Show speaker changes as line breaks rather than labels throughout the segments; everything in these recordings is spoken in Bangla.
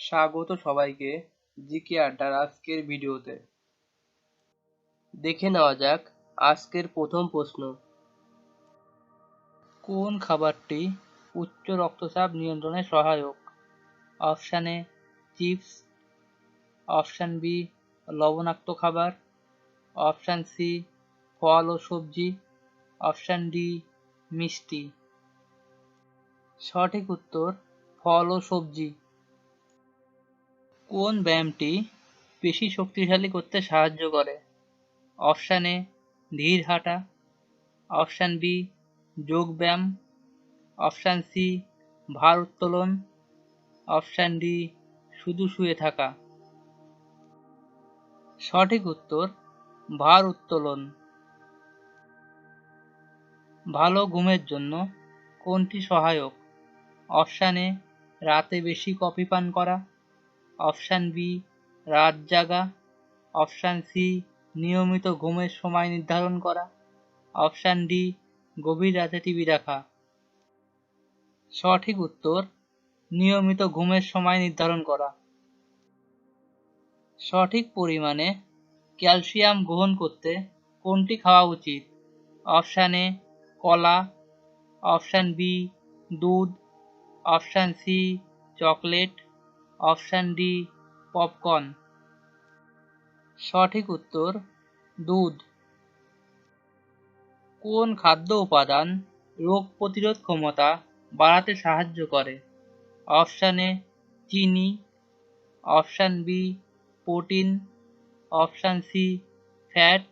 স্বাগত সবাইকে জিকে আড্ডার আজকের ভিডিওতে। দেখে নেওয়া যাক আজকের প্রথম প্রশ্ন। কোন খাবারটি উচ্চ রক্তচাপ নিয়ন্ত্রণে সহায়ক? Option A chips, option B লবণাক্ত খাবার, অপশান সি ফল ও সবজি, অপশান ডি মিষ্টি। সঠিক উত্তর ফল ও সবজি। কোন ব্যায়ামটি পেশি শক্তিশালী করতে সাহায্য করে? অপশান এ ধীর হাঁটা, অপশান বি যোগ ব্যায়াম, অপশান সি ভার উত্তোলন, অপশান ডি শুধু শুয়ে থাকা। সঠিক উত্তর ভার উত্তোলন। ভালো ঘুমের জন্য কোনটি সহায়ক? অপশান এ রাতে বেশি কফি পান করা, অপশান বি রাত জাগা, অপশান সি নিয়মিত ঘুমের সময় নির্ধারণ করা, অপশান ডি গভীর রাতে টিভি দেখা। সঠিক উত্তর নিয়মিত ঘুমের সময় নির্ধারণ করা। সঠিক পরিমাণে ক্যালসিয়াম গ্রহণ করতে কোনটি খাওয়া উচিত? অপশান এ কলা, অপশান বি দুধ, option C chocolate, option D popcorn. সঠিক উত্তর দুধ। কোন খাদ্য উপাদান রোগ প্রতিরোধ ক্ষমতা বাড়াতে সাহায্য করে? অপশান এ চিনি, option B protein, option C fat,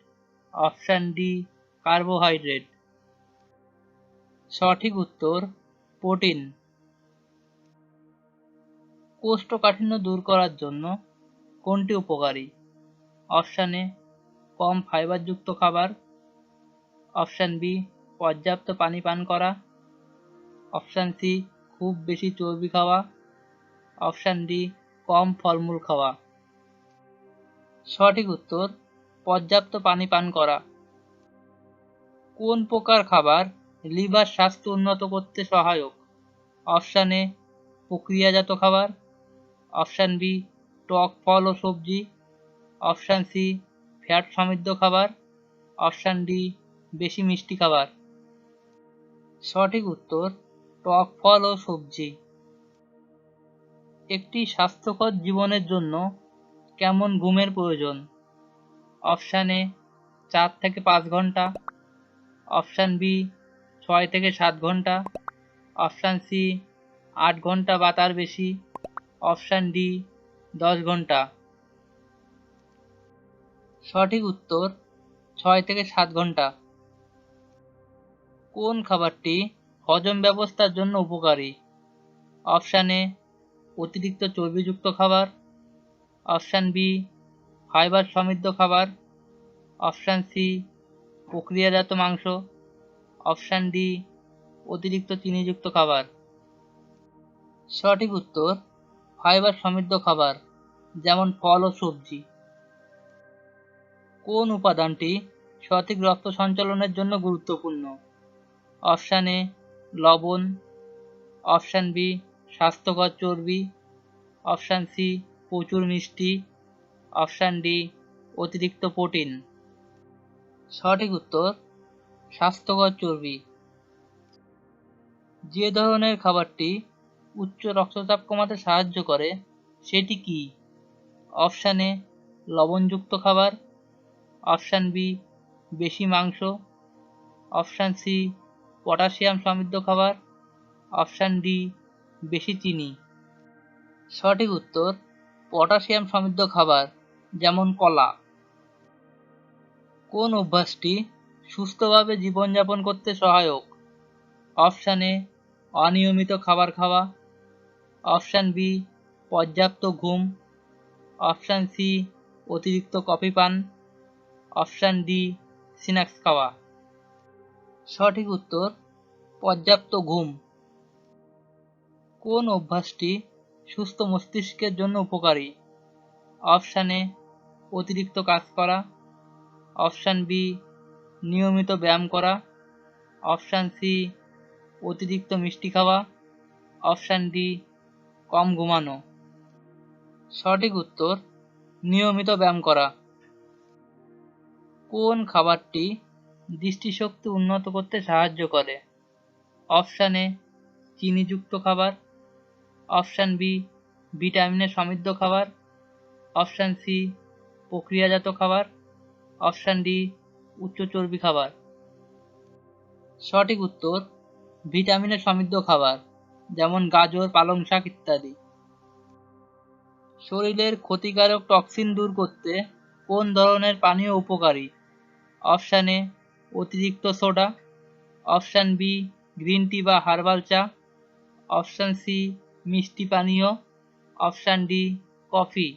option D carbohydrate. সঠিক উত্তর প্রোটিন। কোষ্ঠকাঠিন্য দূর করার জন্য কোনটি উপকারী? অপশান এ কম ফাইবারযুক্ত খাবার, অপশান বি পর্যাপ্ত পানি পান করা, অপশান সি খুব বেশি চর্বি খাওয়া, অপশান ডি কম ফলমূল খাওয়া। সঠিক উত্তর পর্যাপ্ত পানি পান করা। কোন প্রকার খাবার লিভার স্বাস্থ্য উন্নত করতে সহায়ক? অপশান এ প্রক্রিয়াজাত খাবার, অপশান বি টক ফল ও সবজি, অপশান সি ফ্যাট সমৃদ্ধ খাবার, অপশান ডি বেশি মিষ্টি খাবার। সঠিক উত্তর টক ফল ও সবজি। একটি স্বাস্থ্যকর জীবনের জন্য কেমন ঘুমের প্রয়োজন? অপশান এ 4 থেকে 5 ঘন্টা, অপশান বি 6 থেকে 7 ঘন্টা, অপশান সি 8 ঘন্টা বা তার বেশি, অপশান ডি 10 ঘন্টা। সঠিক উত্তর 6 থেকে 7 ঘন্টা। কোন খাবারটি হজম ব্যবস্থার জন্য উপকারী? অপশান এ অতিরিক্ত চর্বিযুক্ত খাবার, অপশান বি ফাইবার সমৃদ্ধ খাবার, অপশান সি প্রক্রিয়াজাত মাংস, অপশান ডি অতিরিক্ত চিনিযুক্ত খাবার। সঠিক উত্তর ফাইবার সমৃদ্ধ খাবার, যেমন ফল ও সবজি। কোন উপাদানটি সঠিক রক্ত সঞ্চালনের জন্য গুরুত্বপূর্ণ? অপশান এ লবণ, অপশান বি স্বাস্থ্যকর চর্বি, অপশান সি প্রচুর মিষ্টি, অপশান ডি অতিরিক্ত প্রোটিন। সঠিক উত্তর স্বাস্থ্যকর চর্বি। যে ধরনের খাবারটি উচ্চ রক্তচাপ কমাতে সাহায্য করে সেটি কি? অপশান এ লবণযুক্ত খাবার, অপশান বি বেশি মাংস, অপশান সি পটাশিয়াম সমৃদ্ধ খাবার, অপশান ডি বেশি চিনি। সঠিক উত্তর পটাশিয়াম সমৃদ্ধ খাবার, যেমন কলা। কোন অভ্যাসটি সুস্থভাবে জীবনযাপন করতে সহায়ক? অপশান এ অনিয়মিত খাবার খাওয়া, অপশান বি পর্যাপ্ত ঘুম, অপশান সি অতিরিক্ত কফি পান, অপশান ডি স্ন্যাক্স খাওয়া। সঠিক উত্তর পর্যাপ্ত ঘুম। কোন অভ্যাসটি সুস্থ মস্তিষ্কের জন্য উপকারী? অপশান এ অতিরিক্ত কাজ করা, অপশান বি নিয়মিত ব্যায়াম করা, অপশান সি অতিরিক্ত মিষ্টি খাওয়া, অপশান ডি কম ঘুমানো। সঠিক উত্তর নিয়মিত ব্যায়াম করা। কোন খাবারটি দৃষ্টিশক্তি উন্নত করতে সাহায্য করে? অপশান এ চিনিযুক্ত খাবার, অপশান বি ভিটামিনে সমৃদ্ধ খাবার, অপশান সি প্রক্রিয়াজাত খাবার, অপশান ডি উচ্চ চর্বি খাবার। সঠিক উত্তর ভিটামিনে সমৃদ্ধ খাবার, যেমন গাজর, পালং শাক ইত্যাদি। শরীরের ক্ষতিকারক টক্সিন দূর করতে কোন ধরনের পানীয় উপকারী? অপশান এ অতিরিক্ত soda, option B green tea বা হার্বাল চা, অপশান সি মিষ্টি পানীয়, অপশান ডি কফি।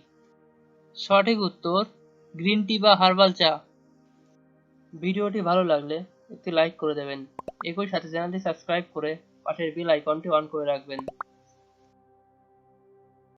সঠিক উত্তর গ্রিন টি বা হার্বাল চা। ভিডিওটি ভালো লাগলে একটি লাইক করে দেবেন। একই সাথে চ্যানেলটি সাবস্ক্রাইব করে পাশের বেল আইকনটি অন করে রাখবেন।